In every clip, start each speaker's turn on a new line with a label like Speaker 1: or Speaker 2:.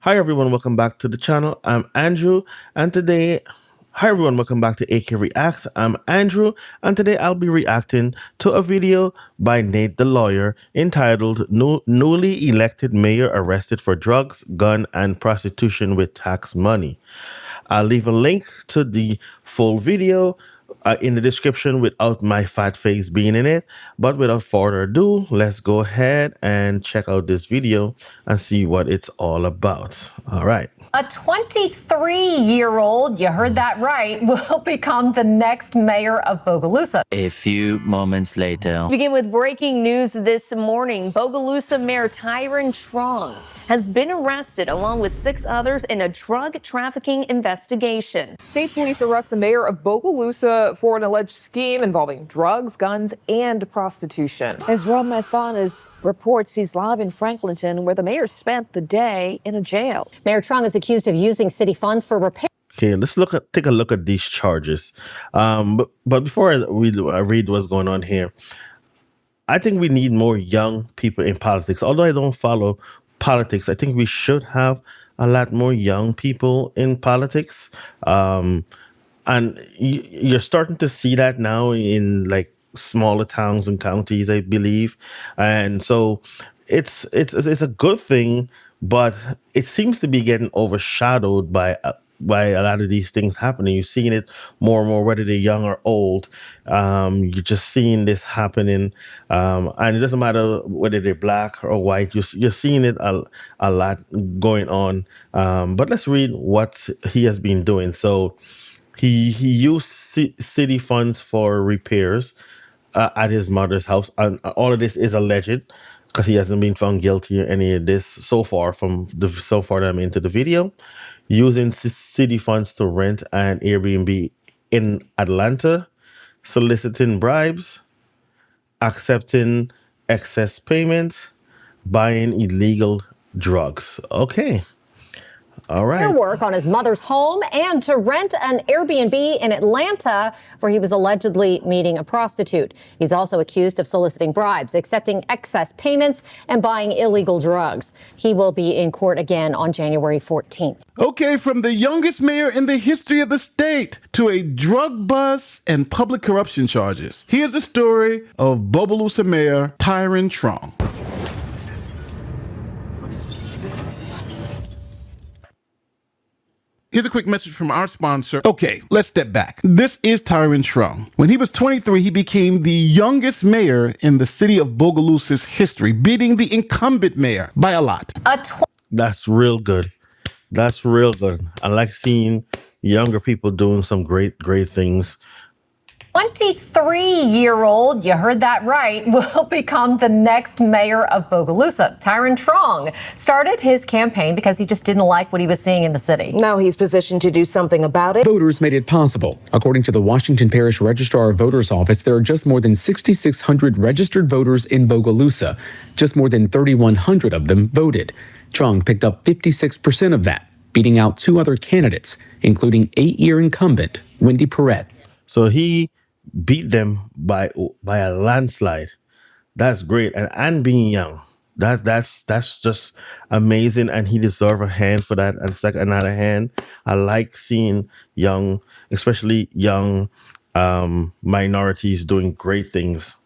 Speaker 1: Hi everyone, welcome back to the channel. I'm Andrew, and today, hi everyone, welcome back to AK Reacts. I'm Andrew, and today I'll be reacting to a video by Nate the Lawyer entitled Newly Elected Mayor Arrested for Drugs, Gun, and Prostitution with Tax Money. I'll leave a link to the full video in the description without my fat face being in it. But without further ado, let's go ahead and check out this video and see what it's all about. All right.
Speaker 2: A 23-year-old, you heard that right, will become the next mayor of Bogalusa.
Speaker 3: A few moments later.
Speaker 4: We begin with breaking news this morning. Bogalusa Mayor Tyron Trong has been arrested along with 6 others in a drug trafficking investigation.
Speaker 5: State police arrest the mayor of Bogalusa for an alleged scheme involving drugs, guns, and prostitution.
Speaker 6: As Ron Massanas reports, he's live in Franklinton, where the mayor spent the day in a jail.
Speaker 2: Mayor Trong is accused of using city funds for repair.
Speaker 1: Okay, let's take a look at these charges. But before I read what's going on here, I think we need more young people in politics. Although I don't follow politics, I think we should have a lot more young people in politics. And you're starting to see that now in like smaller towns and counties, I believe. And so it's a good thing, but it seems to be getting overshadowed by a lot of these things happening. You're seeing it more and more, whether they're young or old. You're just seeing this happening, and it doesn't matter whether they're black or white. You're seeing it a lot going on. But let's read what he has been doing. So he used city funds for repairs at his mother's house, and all of this is alleged, because he hasn't been found guilty or any of this so far that I'm into the video. Using city funds to rent an Airbnb in Atlanta, soliciting bribes, accepting excess payment, buying illegal drugs. Okay. All right.
Speaker 2: Work on his mother's home and to rent an Airbnb in Atlanta, where he was allegedly meeting a prostitute. He's also accused of soliciting bribes, accepting excess payments, and buying illegal drugs. He will be in court again on January 14th.
Speaker 7: Okay, from the youngest mayor in the history of the state to a drug bust and public corruption charges. Here's the story of Bogalusa Mayor Tyron Trong. Here's a quick message from our sponsor. Okay, let's step back. This is Tyron Trong. When he was 23, he became the youngest mayor in the city of Bogalusa's history, beating the incumbent mayor by a lot.
Speaker 1: That's real good. That's real good. I like seeing younger people doing some great things.
Speaker 2: 23-year-old, you heard that right, will become the next mayor of Bogalusa. Tyron Trong started his campaign because he just didn't like what he was seeing in the city.
Speaker 6: Now he's positioned to do something about it.
Speaker 8: Voters made it possible. According to the Washington Parish Registrar of Voters Office, there are just more than 6,600 registered voters in Bogalusa. Just more than 3,100 of them voted. Trong picked up 56% of that, beating out 2 other candidates, including 8-year incumbent Wendy Perrette.
Speaker 1: So he beat them by a landslide. That's great. And being young, that's just amazing, and he deserves a hand for that. And second, another hand. I like seeing young, especially young minorities doing great things.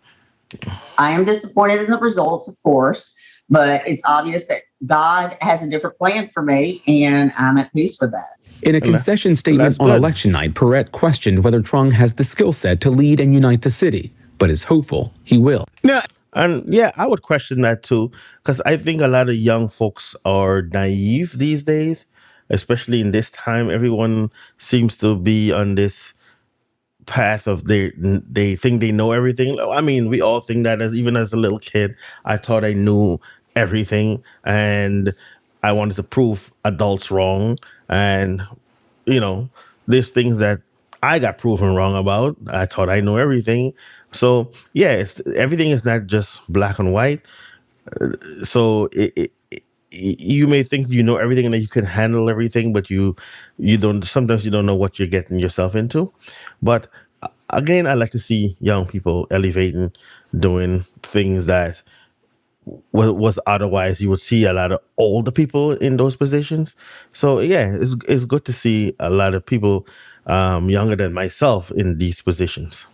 Speaker 9: I am disappointed in the results, of course, but it's obvious that God has a different plan for me, and I'm at peace with that.
Speaker 8: In a concession statement on election night, Perrette questioned whether Trong has the skill set to lead and unite the city, but is hopeful he will.
Speaker 1: And yeah, I would question that too, because I think a lot of young folks are naive these days, especially in this time. Everyone seems to be on this path of they think they know everything. I mean, we all think that. Even as a little kid, I thought I knew everything, and I wanted to prove adults wrong. And, you know, there's things that I got proven wrong about. I thought I knew everything. So, yeah, everything is not just black and white. So you may think you know everything and that you can handle everything, but you don't. Sometimes you don't know what you're getting yourself into. But again, I like to see young people elevating, doing things that was otherwise you would see a lot of older people in those positions. So yeah, it's good to see a lot of people younger than myself in these positions.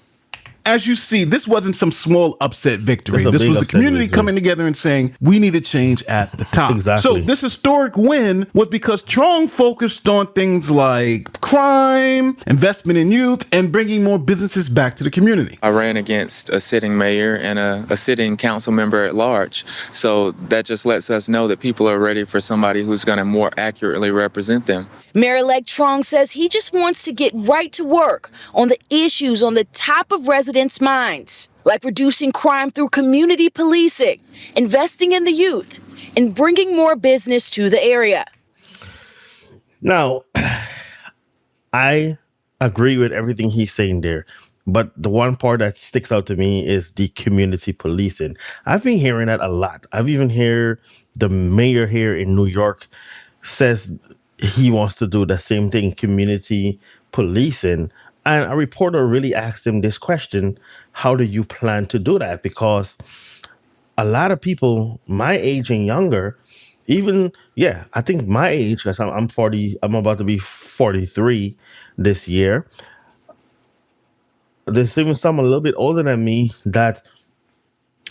Speaker 7: As you see, this wasn't some small upset victory.
Speaker 1: It's a
Speaker 7: This
Speaker 1: big
Speaker 7: was the
Speaker 1: upset
Speaker 7: community
Speaker 1: victory.
Speaker 7: coming together and saying, we need a change at the top.
Speaker 1: Exactly.
Speaker 7: So this historic win was because Trong focused on things like crime, investment in youth, and bringing more businesses back to the community.
Speaker 10: I ran against a sitting mayor and a sitting council member at large. So that just lets us know that people are ready for somebody who's going to more accurately represent them.
Speaker 11: Mayor-elect Trong says he just wants to get right to work on the issues on the top of residents' minds, like reducing crime through community policing, investing in the youth, and bringing more business to the area.
Speaker 1: Now, I agree with everything he's saying there, but the one part that sticks out to me is the community policing. I've been hearing that a lot. I've even heard the mayor here in New York says he wants to do the same thing, community policing. And a reporter really asked him this question: how do you plan to do that? Because a lot of people my age and younger, even, yeah, I think my age, because I'm 40, I'm about to be 43 this year. There's even some a little bit older than me that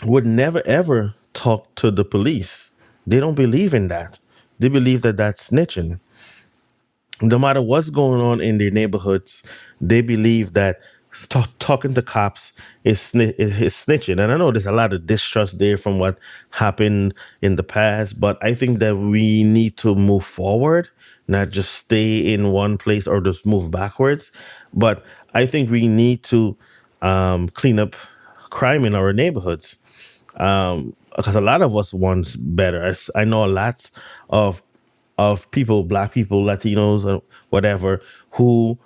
Speaker 1: would never ever talk to the police. They don't believe in that. They believe that that's snitching. No matter what's going on in their neighborhoods, they believe that talking to cops is snitching. And I know there's a lot of distrust there from what happened in the past, but I think that we need to move forward, not just stay in one place or just move backwards. But I think we need to clean up crime in our neighborhoods, because a lot of us want better. I know lots of people, Black people, Latinos, or whatever, who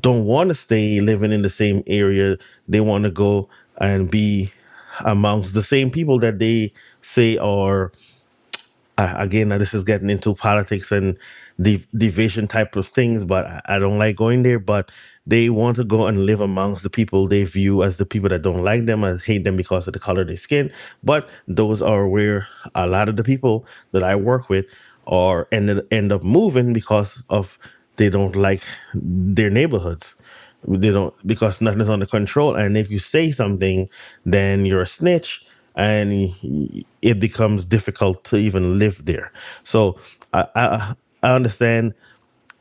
Speaker 1: don't want to stay living in the same area. They want to go and be amongst the same people that they say are, again, this is getting into politics and division type of things, but I don't like going there. But they want to go and live amongst the people they view as the people that don't like them, as hate them because of the color of their skin. But those are where a lot of the people that I work with are end up moving because of they don't like their neighborhoods. They don't, because nothing's under control. And if you say something, then you're a snitch, and it becomes difficult to even live there. So I understand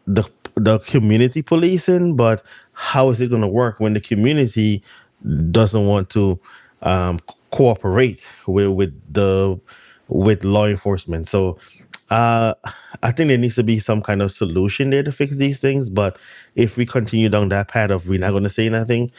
Speaker 1: the community policing, but how is it going to work when the community doesn't want to cooperate with law enforcement? So I think there needs to be some kind of solution there to fix these things. But if we continue down that path of we're not going to say nothing,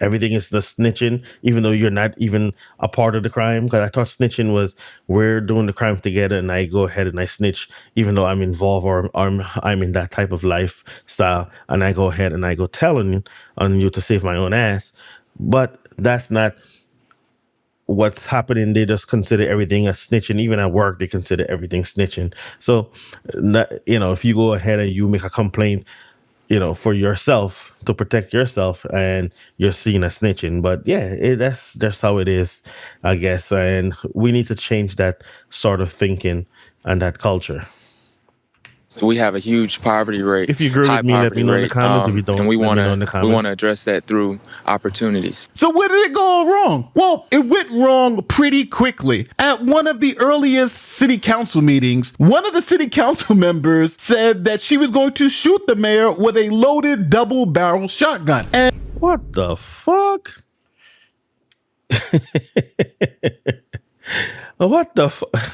Speaker 1: everything is the snitching, even though you're not even a part of the crime. Because I thought snitching was we're doing the crime together, and I go ahead and I snitch, even though I'm involved or I'm in that type of lifestyle, and I go ahead and I go telling on you to save my own ass. But that's not what's happening. They just consider everything as snitching. Even at work, they consider everything snitching. So, if you go ahead and you make a complaint, for yourself, to protect yourself, and you're seen as snitching. But yeah, that's how it is, I guess. And we need to change that sort of thinking and that culture.
Speaker 10: So we have a huge poverty rate.
Speaker 1: If you agree with me, let me know in the comments. If you don't,
Speaker 10: and we
Speaker 1: let me know in the comments.
Speaker 10: want to address that through opportunities.
Speaker 7: So where did it go wrong? Well, it went wrong pretty quickly. At one of the earliest city council meetings, one of the city council members said that she was going to shoot the mayor with a loaded double-barrel shotgun. And
Speaker 1: what the fuck? What the fuck?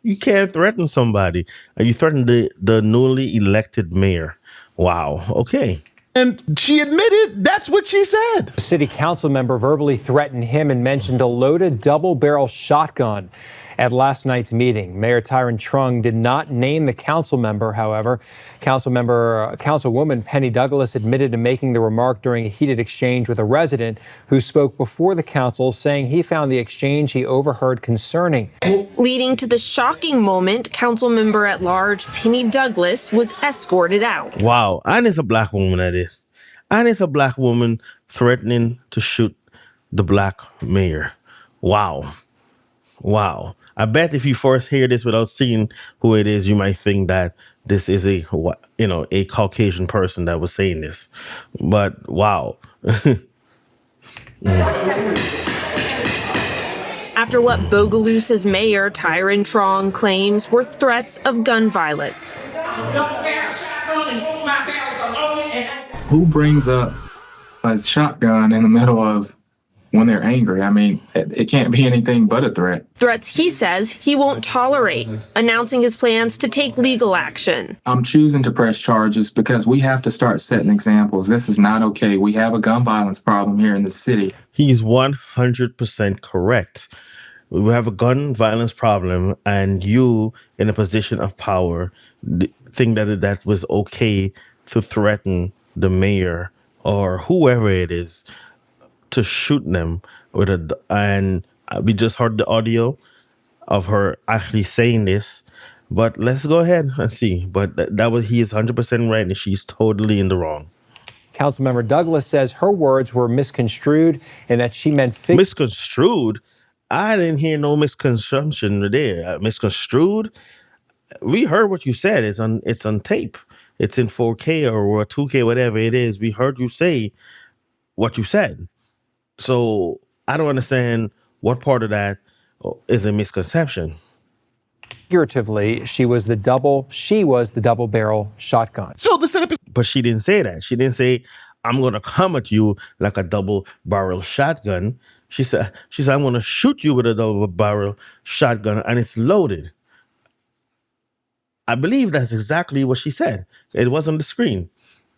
Speaker 1: You can't threaten somebody. You threatened the newly elected mayor. Wow. Okay.
Speaker 7: And she admitted that's what she said.
Speaker 12: A city council member verbally threatened him and mentioned a loaded double-barrel shotgun at last night's meeting. Mayor Tyron Trung did not name the council member, however. Councilwoman Penny Douglas admitted to making the remark during a heated exchange with a resident who spoke before the council, saying he found the exchange he overheard concerning.
Speaker 13: Leading to the shocking moment, council member at large Penny Douglas was escorted out.
Speaker 1: Wow. And it's a Black woman that is. And it's a Black woman threatening to shoot the Black mayor. Wow. Wow. I bet if you first hear this without seeing who it is, you might think that this is a Caucasian person that was saying this. But wow.
Speaker 13: After what Bogalusa's mayor, Tyron Trong, claims were threats of gun violence.
Speaker 14: Who brings up a shotgun in the middle of when they're angry? I mean, it can't be anything but a threat.
Speaker 13: Threats he says he won't tolerate, announcing his plans to take legal action.
Speaker 14: I'm choosing to press charges because we have to start setting examples. This is not okay. We have a gun violence problem here in the city.
Speaker 1: He's 100% correct. We have a gun violence problem, and you, in a position of power, think that was okay to threaten the mayor or whoever it is to shoot them with a. And we just heard the audio of her actually saying this, but let's go ahead and see. But he is 100% right, and she's totally in the wrong.
Speaker 12: Councilmember Douglas says her words were misconstrued and that she meant
Speaker 1: misconstrued. I didn't hear no misconstruction there. Misconstrued. We heard what you said. It's on tape. It's in 4K or 2K, whatever it is. We heard you say what you said. So I don't understand what part of that is a misconception.
Speaker 12: Figuratively, she was the double barrel shotgun.
Speaker 7: So the setup is.
Speaker 1: But she didn't say that. She didn't say, I'm going to come at you like a double barrel shotgun. She said, I'm going to shoot you with a double barrel shotgun and it's loaded. I believe that's exactly what she said. It was on the screen.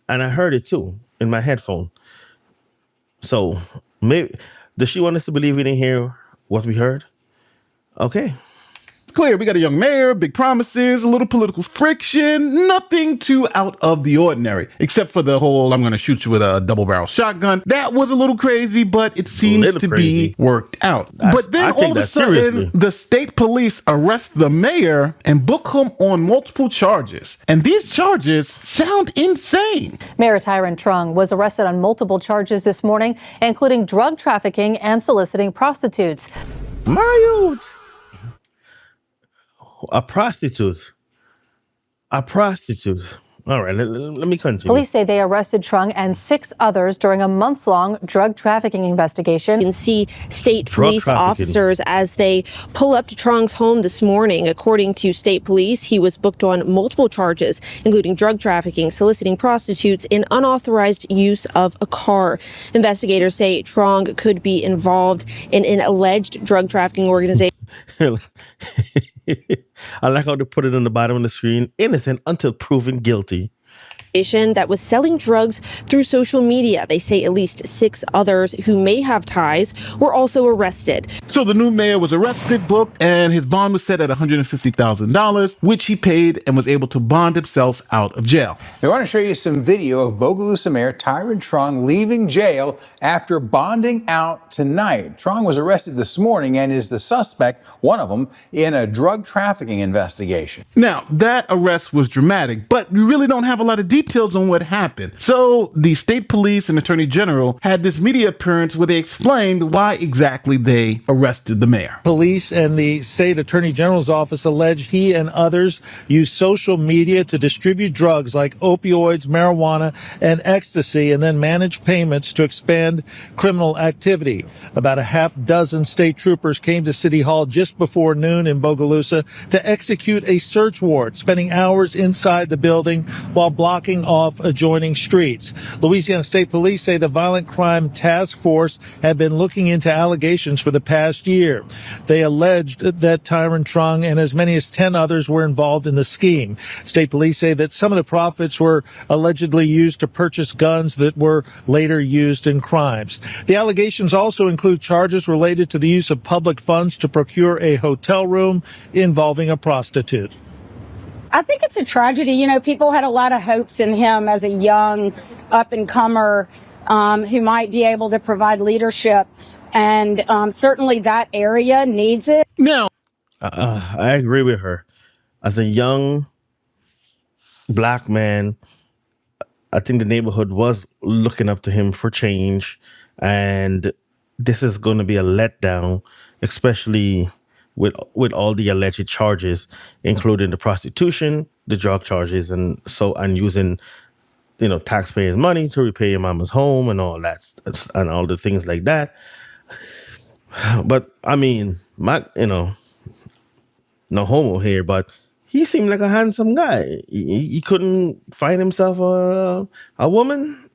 Speaker 1: And I heard it too in my headphone. So maybe, does she want us to believe we didn't hear what we heard? Okay.
Speaker 7: Clear, we got a young mayor, big promises, a little political friction, nothing too out of the ordinary, except for the whole I'm going to shoot you with a double barrel shotgun. That was a little crazy, but it seems to be worked out. But then all of a sudden, the state police arrest the mayor and book him on multiple charges. And these charges sound insane.
Speaker 15: Mayor Tyron Trung was arrested on multiple charges this morning, including drug trafficking and soliciting prostitutes.
Speaker 1: Mario! A prostitute. All right, let me continue.
Speaker 15: Police say they arrested Trung and 6 others during a months-long drug trafficking investigation.
Speaker 13: You can see state police officers as they pull up to Trung's home this morning. According to state police, he was booked on multiple charges, including drug trafficking, soliciting prostitutes, and unauthorized use of a car. Investigators say Trung could be involved in an alleged drug trafficking organization.
Speaker 1: I like how they put it on the bottom of the screen. Innocent until proven guilty.
Speaker 13: That was selling drugs through social media. They say at least 6 others who may have ties were also arrested.
Speaker 7: So the new mayor was arrested, booked, and his bond was set at $150,000, which he paid and was able to bond himself out of jail.
Speaker 16: We want to show you some video of Bogalusa Mayor Tyron Trung leaving jail after bonding out tonight. Trung was arrested this morning and is the suspect, one of them, in a drug trafficking investigation.
Speaker 7: Now, that arrest was dramatic, but we really don't have a lot of details on what happened. So the state police and attorney general had this media appearance where they explained why exactly they arrested the mayor.
Speaker 17: Police and the state attorney general's office allege he and others used social media to distribute drugs like opioids, marijuana, and ecstasy, and then manage payments to expand criminal activity. About a half dozen state troopers came to City Hall just before noon in Bogalusa to execute a search warrant, spending hours inside the building while blocking off adjoining streets. Louisiana State Police say the Violent Crime Task Force had been looking into allegations for the past year. They alleged that Tyron Trung and as many as 10 others were involved in the scheme. State Police say that some of the profits were allegedly used to purchase guns that were later used in crimes. The allegations also include charges related to the use of public funds to procure a hotel room involving a prostitute.
Speaker 18: I think it's a tragedy. You know, people had a lot of hopes in him as a young up-and-comer who might be able to provide leadership. And certainly that area needs it.
Speaker 7: Now,
Speaker 1: I agree with her. As a young black man, I think the neighborhood was looking up to him for change. And this is going to be a letdown especially with all the alleged charges, including the prostitution, the drug charges, and using taxpayers' money to repay your mama's home and all that, and all the things like that. But I mean, no homo here, but he seemed like a handsome guy. He couldn't find himself a woman.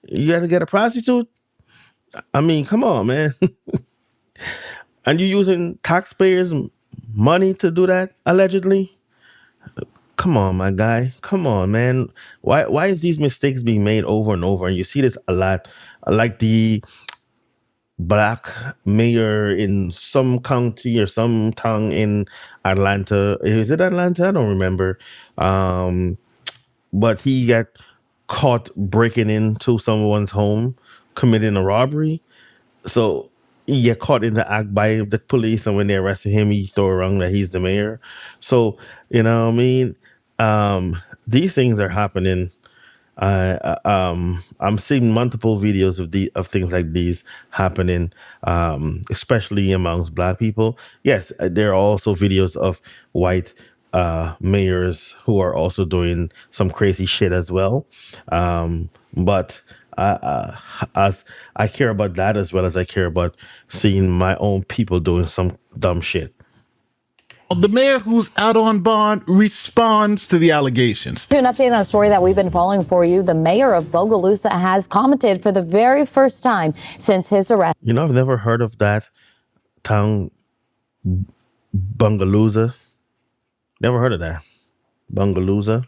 Speaker 1: You had to get a prostitute. I mean, come on, man. And you're using taxpayers' money to do that, allegedly? Come on, my guy. Come on, man. Why is these mistakes being made over and over? And you see this a lot. Like the black mayor in some county or some town in Atlanta. Is it Atlanta? I don't remember. But he got caught breaking into someone's home, committing a robbery. So he get caught in the act by the police, and when they arrested him, he threw around that he's the mayor. So, you know what I mean? These things are happening. I'm seeing multiple videos of things like these happening, especially amongst Black people. Yes, there are also videos of white mayors who are also doing some crazy shit as well. But as I care about that as well as I care about seeing my own people doing some dumb shit.
Speaker 7: The mayor, who's out on bond, responds to the allegations.
Speaker 4: To an update on a story that we've been following for you, the mayor of Bogalusa has commented for the very first time since his arrest.
Speaker 1: You know, I've never heard of that town, Bogalusa. Never heard of that. Bogalusa.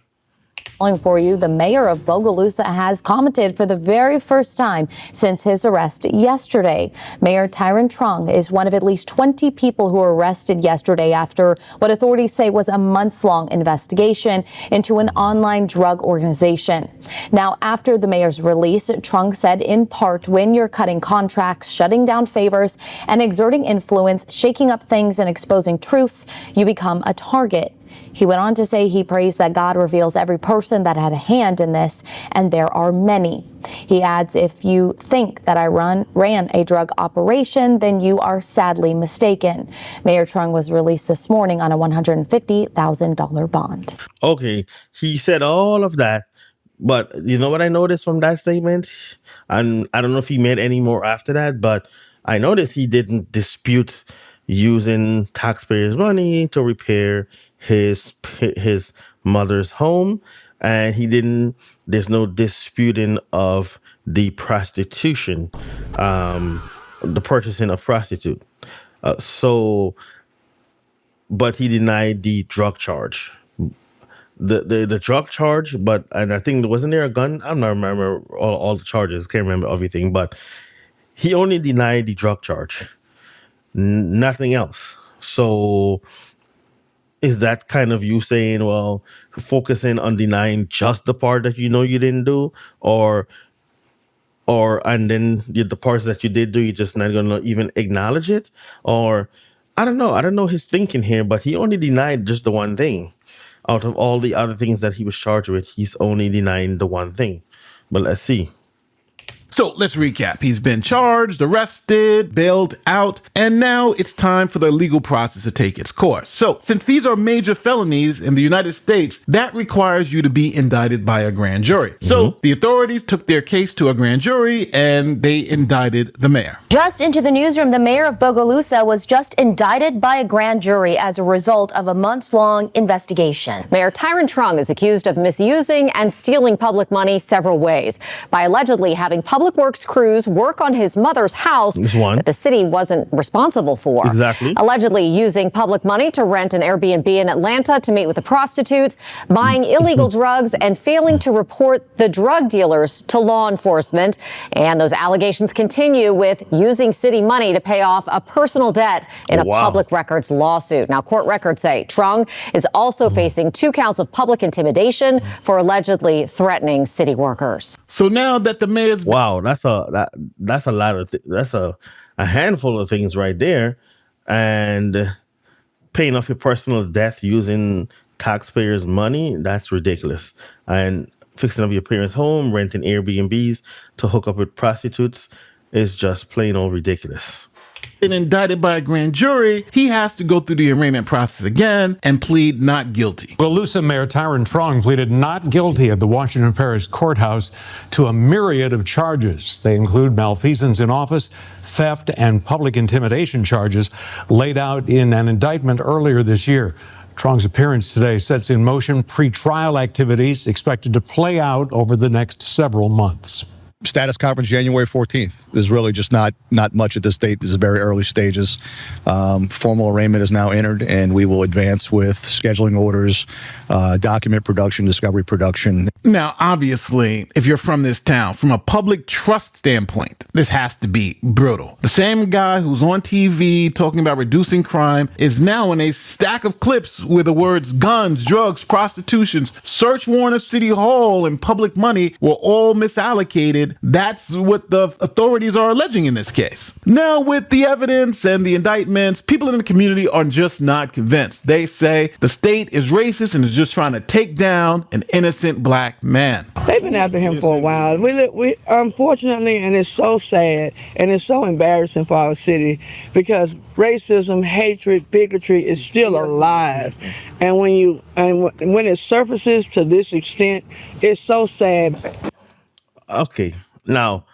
Speaker 4: For you, the mayor of Bogalusa has commented for the very first time since his arrest yesterday. Mayor Tyron Trung is one of at least 20 people who were arrested yesterday after what authorities say was a months-long investigation into an online drug organization. Now, after the mayor's release, Trung said in part, when you're cutting contracts, shutting down favors, and exerting influence, shaking up things and exposing truths, you become a target. He went on to say he prays that God reveals every person that had a hand in this, and there are many. He adds, if you think that I ran a drug operation, then you are sadly mistaken. Mayor Trung was released this morning on a $150,000 bond.
Speaker 1: Okay, he said all of that, but you know what I noticed from that statement? And I don't know if he made any more after that, but I noticed he didn't dispute using taxpayers' money to repair his mother's home, and there's no disputing of the prostitution, the purchasing of prostitute. But he denied the drug charge. The drug charge, and I think wasn't there a gun? I don't remember all the charges, can't remember everything, but he only denied the drug charge, nothing else. So is that kind of you saying, well, focusing on denying just the part that you know you didn't do, and then the parts that you did do, you're just not gonna even acknowledge it? Or I don't know his thinking here, but he only denied just the one thing. Out of all the other things that he was charged with, he's only denying the one thing. But let's see.
Speaker 7: So let's recap. He's been charged, arrested, bailed out, and now it's time for the legal process to take its course. So since these are major felonies in the United States, that requires you to be indicted by a grand jury. So the authorities took their case to a grand jury and they indicted the mayor.
Speaker 19: Just into the newsroom, the mayor of Bogalusa was just indicted by a grand jury as a result of a months-long investigation.
Speaker 2: Mayor Tyron Trung is accused of misusing and stealing public money several ways by allegedly having public works crews work on his mother's house that the city wasn't responsible for.
Speaker 1: Exactly.
Speaker 2: Allegedly using public money to rent an Airbnb in Atlanta to meet with the prostitutes, buying illegal drugs, and failing to report the drug dealers to law enforcement. And those allegations continue with using city money to pay off a personal debt in a public records lawsuit. Now, court records say Trung is also facing 2 counts of public intimidation for allegedly threatening city workers.
Speaker 7: So now that the mayor's
Speaker 1: that's a lot of that's a handful of things right there, and paying off your personal debt using taxpayers' money, that's ridiculous. And fixing up your parents' home, renting Airbnbs to hook up with prostitutes is just plain old ridiculous.
Speaker 7: and indicted by a grand jury, he has to go through the arraignment process again and plead not guilty.
Speaker 20: Bogalusa Mayor Tyron Trong pleaded not guilty at the Washington Parish Courthouse to a myriad of charges. They include malfeasance in office, theft, and public intimidation charges laid out in an indictment earlier this year. Trong's appearance today sets in motion pre-trial activities expected to play out over the next several months.
Speaker 21: Status conference January 14th. There's really just not much at this date. This is very early stages. Formal arraignment is now entered, and we will advance with scheduling orders, document production, discovery production.
Speaker 7: Now, obviously, if you're from this town, from a public trust standpoint, this has to be brutal. The same guy who's on TV talking about reducing crime is now in a stack of clips where the words guns, drugs, prostitution, search warrant of City Hall, and public money were all misallocated. That's what the authorities are alleging in this case. Now, with the evidence and the indictments, people in the community are just not convinced. They say the state is racist and is just trying to take down an innocent black man.
Speaker 22: They've been after him for a while. We unfortunately, and it's so sad and it's so embarrassing for our city because racism, hatred, bigotry is still alive. And when it surfaces to this extent, it's so sad.
Speaker 1: Okay, now,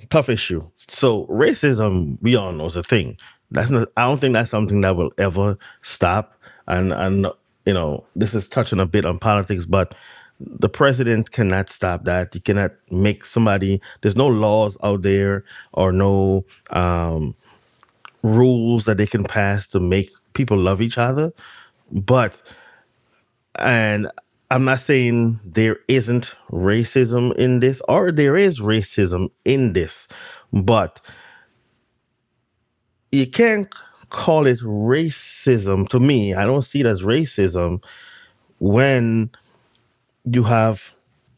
Speaker 1: tough issue. So racism, we all know, is a thing. That's not. I don't think that's something that will ever stop. And you know, this is touching a bit on politics, but the president cannot stop that. He cannot make somebody. There's no laws out there or no rules that they can pass to make people love each other. And I'm not saying there isn't racism in this, or there is racism in this, but you can't call it racism. To me, I don't see it as racism when you have,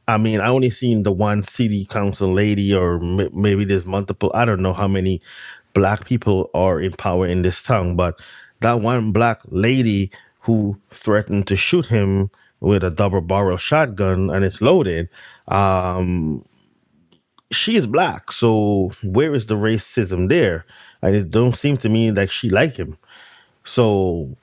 Speaker 1: I mean, I only seen the one city council lady, or maybe there's multiple, I don't know how many black people are in power in this town, but that one black lady who threatened to shoot him with a double-barrel shotgun and it's loaded, she is black. So where is the racism there? And it don't seem to me like she like him. So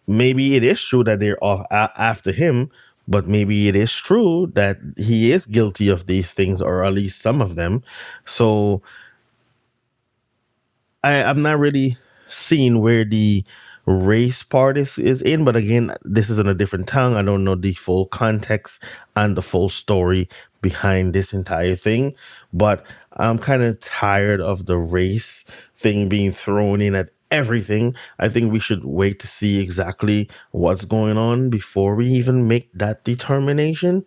Speaker 1: maybe it is true that they're off after him, but maybe it is true that he is guilty of these things, or at least some of them. So I'm not really seeing where the race part is in, but again, this is in a different town. I don't know the full context and the full story behind this entire thing, but I'm kind of tired of the race thing being thrown in at everything. I think we should wait to see exactly what's going on before we even make that determination.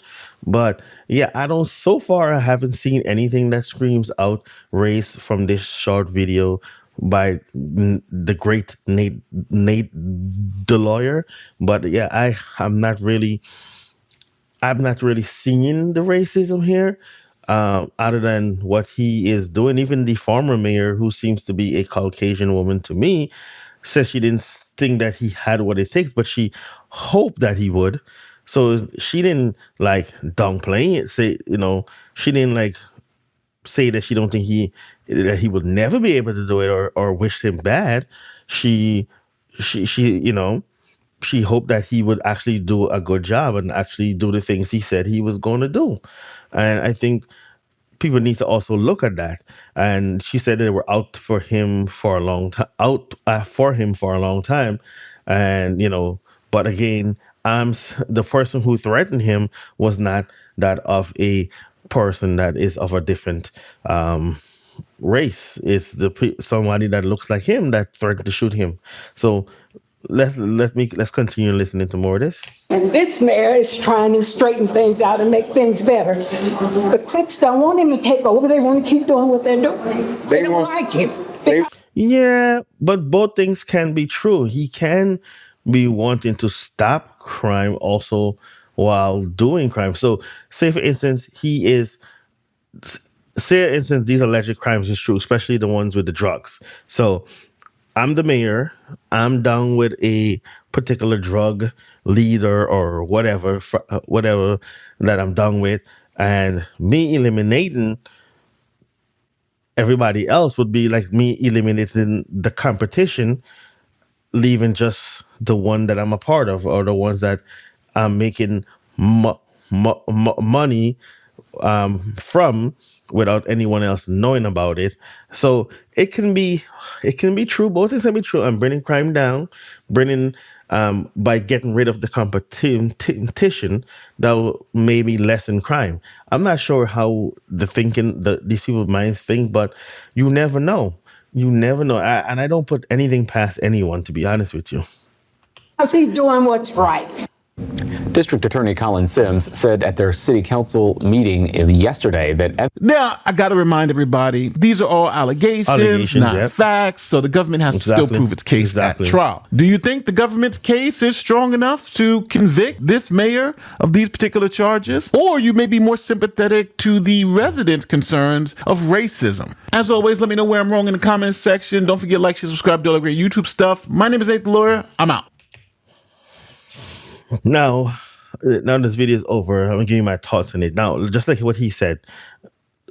Speaker 1: But yeah, so far I haven't seen anything that screams out race from this short video by the great Nate the lawyer. But yeah, I'm not really seeing the racism here, other than what he is doing. Even the former mayor, who seems to be a Caucasian woman to me, says she didn't think that he had what it takes, but she hoped that he would. So she didn't like downplay it. She didn't say that she don't think that he would never be able to do it, or wish him bad. She hoped that he would actually do a good job and actually do the things he said he was going to do. And I think people need to also look at that. And she said they were out for him for a long time. And, but again, the person who threatened him was not that of a person that is of a different race. It's somebody that looks like him that threatened to shoot him. So let's continue listening to more of this.
Speaker 23: And this mayor is trying to straighten things out and make things better. The cliques don't want him to take over. They want to keep doing what they're doing. They don't like him.
Speaker 1: Yeah, but both things can be true. He can be wanting to stop crime also while doing crime. So say, for instance, these alleged crimes is true, especially the ones with the drugs. So I'm the mayor. I'm down with a particular drug leader or whatever that I'm done with. And me eliminating everybody else would be like me eliminating the competition, leaving just the one that I'm a part of, or the ones that I'm making money from, without anyone else knowing about it. So it can be true. Both things can be true. I'm bringing crime down, bringing by getting rid of the competition, that will maybe lessen crime. I'm not sure how these people's minds think, but you never know. You never know. And I don't put anything past anyone, to be honest with you.
Speaker 23: Because he's doing what's right.
Speaker 8: District Attorney Colin Sims said at their city council meeting yesterday that...
Speaker 7: Now, I got to remind everybody, these are all allegations, not
Speaker 1: yep.
Speaker 7: facts, so the government has to still prove its case at trial. Do you think the government's case is strong enough to convict this mayor of these particular charges? Or you may be more sympathetic to the residents' concerns of racism? As always, let me know where I'm wrong in the comments section. Don't forget to like, share, subscribe, do all the great YouTube stuff. My name is Nate the Lawyer. I'm out.
Speaker 1: Now this video is over. I'm gonna give you my thoughts on it. Now, just like what he said,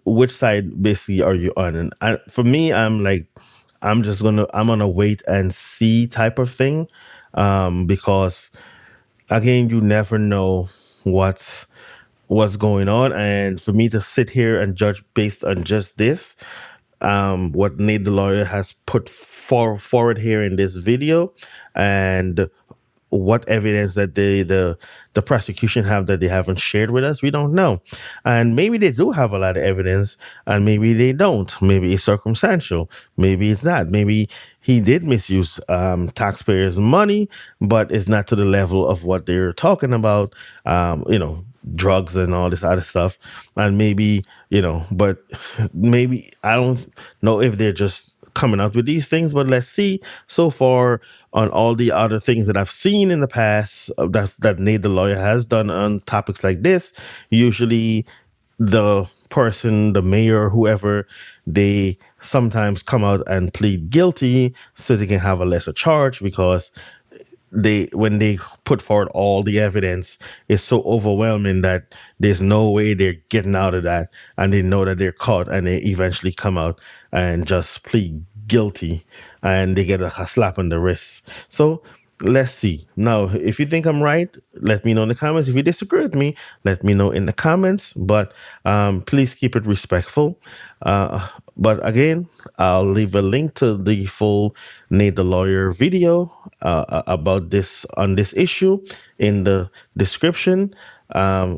Speaker 1: which side basically are you on? And for me, I'm on a wait and see type of thing, because again, you never know what's going on, and for me to sit here and judge based on just this, what Nate the Lawyer has put forward here in this video, and what evidence that the prosecution have that they haven't shared with us, we don't know. And maybe they do have a lot of evidence, and maybe they don't. Maybe it's circumstantial. Maybe it's not. Maybe he did misuse taxpayers' money, but it's not to the level of what they're talking about, drugs and all this other stuff. And maybe, but maybe, I don't know if they're just coming out with these things, but let's see. So far, on all the other things that I've seen in the past that Nate the Lawyer has done on topics like this, usually the person, the mayor, whoever, they sometimes come out and plead guilty so they can have a lesser charge, because when they put forward all the evidence, it's so overwhelming that there's no way they're getting out of that, and they know that they're caught, and they eventually come out and just plead guilty, and they get a slap on the wrist. So let's see. Now, if you think I'm right, let me know in the comments. If you disagree with me, let me know in the comments. But please keep it respectful. But again, I'll leave a link to the full Nate the Lawyer video about this on this issue in the description,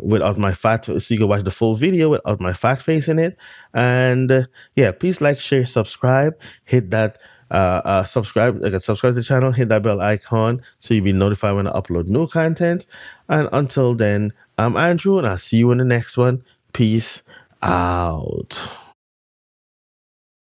Speaker 1: without my fat, so you can watch the full video without my fat face in it. And please like, share, subscribe, hit that subscribe to the channel, hit that bell icon so you'll be notified when I upload new content. And until then, I'm Andrew, and I'll see you in the next one. Peace out.